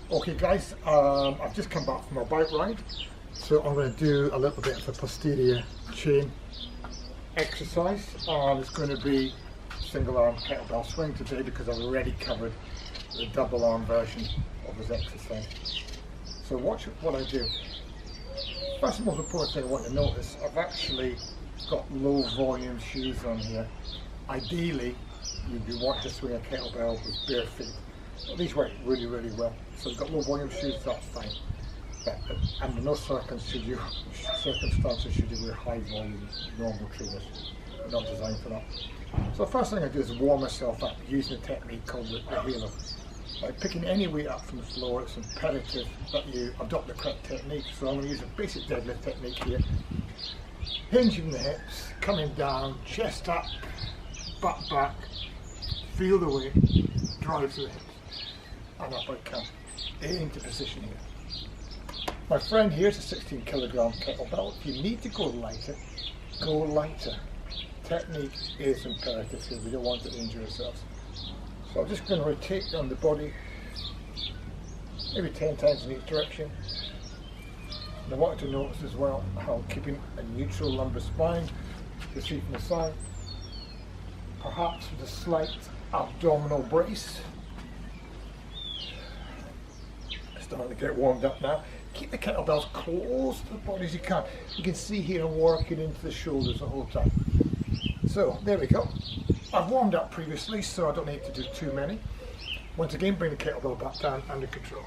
Okay guys, I've just come back from a bike ride, so I'm going to do a little bit of a posterior chain exercise, and it's going to be single arm kettlebell swing today because I've already covered the double arm version of this exercise. So watch what I do. First and most important thing I want to notice, I've actually got low volume shoes on here. Ideally you'd be wanting to swing a kettlebell with bare feet. But these work really well. So you've got low volume shoes, that's fine. But under no circumstances should you wear high volume normal trainers. They're not designed for that. So the first thing I do is warm myself up using a technique called the halo. By picking any weight up from the floor, it's imperative that you adopt the correct technique. So I'm going to use a basic deadlift technique here. Hinging the hips, coming down, chest up, butt back, feel the weight, drive to the hips, and up I come, into position here. My friend here's a 16 kilogram kettlebell. If you need to go lighter. Technique is imperative here, we don't want to injure ourselves. So I'm just going to rotate down the body, maybe 10 times in each direction. And I want you to notice as well how I'm keeping a neutral lumbar spine, you see from the side, perhaps with a slight abdominal brace. Starting to get warmed up now. Keep the kettlebells close to the body as you can. You can see here I'm working into the shoulders the whole time. So there we go. I've warmed up previously, so I don't need to do too many. Once again, bring the kettlebell back down under control.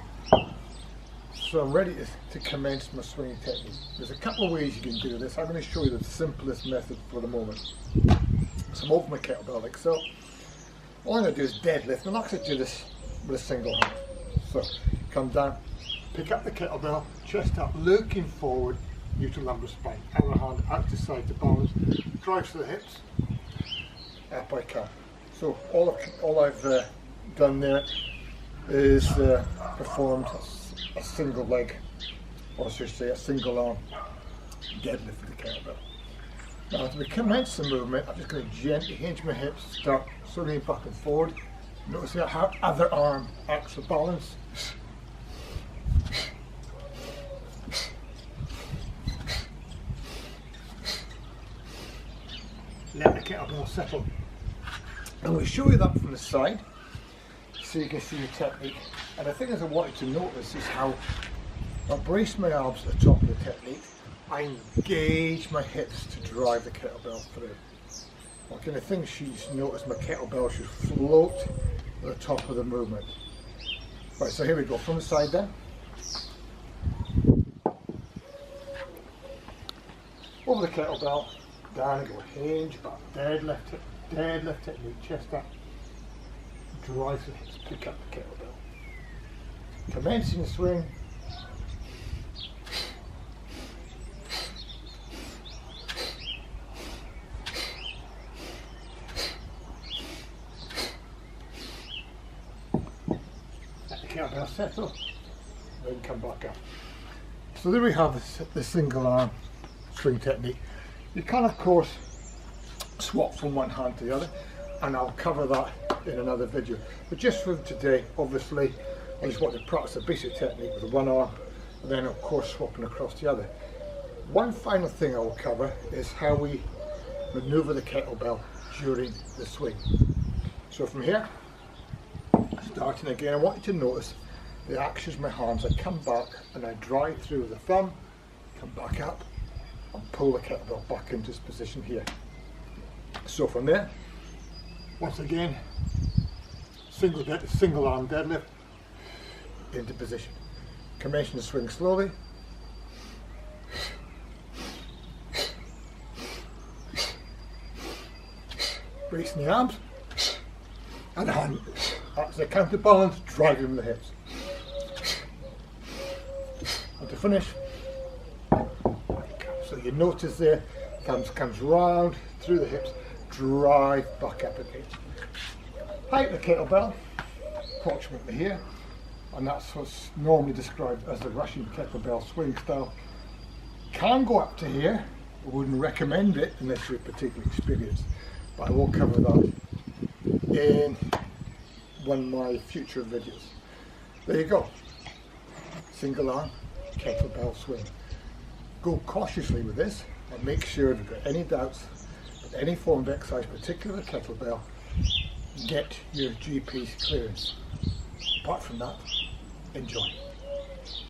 So I'm ready to commence my swinging technique. There's a couple of ways you can do this. I'm going to show you the simplest method for the moment. So I'm over my kettlebell like so. All I'm going to do is deadlift. I'm not going to do this with a single hand. So come down, pick up the kettlebell, chest up, looking forward, neutral lumbar spine. Other hand out to side to balance, drive to the hips, up I come. So all I've done there is performed a single leg, or I should say a single arm deadlift with the kettlebell. Now as we commence the movement, I'm just going to gently hinge my hips, start swinging back and forward. Notice how other arm acts for balance. Let the kettlebell settle. And we'll show you that from the side so you can see the technique. And the thing is I wanted to notice is how I brace my arms at the top of the technique. I engage my hips to drive the kettlebell through. Okay, the thing she's noticed, my kettlebell should float at the top of the movement. Right, so here we go from the side then. Over the kettlebell, down and go, hinge back, deadlift technique, chest up, drive the hips, pick up the kettlebell. Commencing the swing. Let the kettlebell settle, then come back up. So there we have the single arm swing technique. You can of course swap from one hand to the other, and I'll cover that in another video. But just for today, obviously, I just want to practice a basic technique with one arm, and then of course swapping across the other. One final thing I will cover is how we maneuver the kettlebell during the swing. So from here, starting again, I want you to notice the actions of my hands. I come back and I drive through with the thumb, come back up, and pull the kettlebell back into its position here. So from there, once again, single arm deadlift into position. Commencing the swing slowly. Bracing the arms, and hand acts as a counterbalance, driving with the hips. And to finish, so you notice there, thumbs comes round through the hips, drive back up again. Height of the kettlebell, approximately here, and that's what's normally described as the Russian kettlebell swing style. Can go up to here, I wouldn't recommend it unless you're particularly experienced, but I will cover that in one of my future videos. There you go. single arm kettlebell swing. Go cautiously with this and make sure if you've got any doubts with any form of exercise, particularly the kettlebell, get your GP's clearance. Apart from that, enjoy.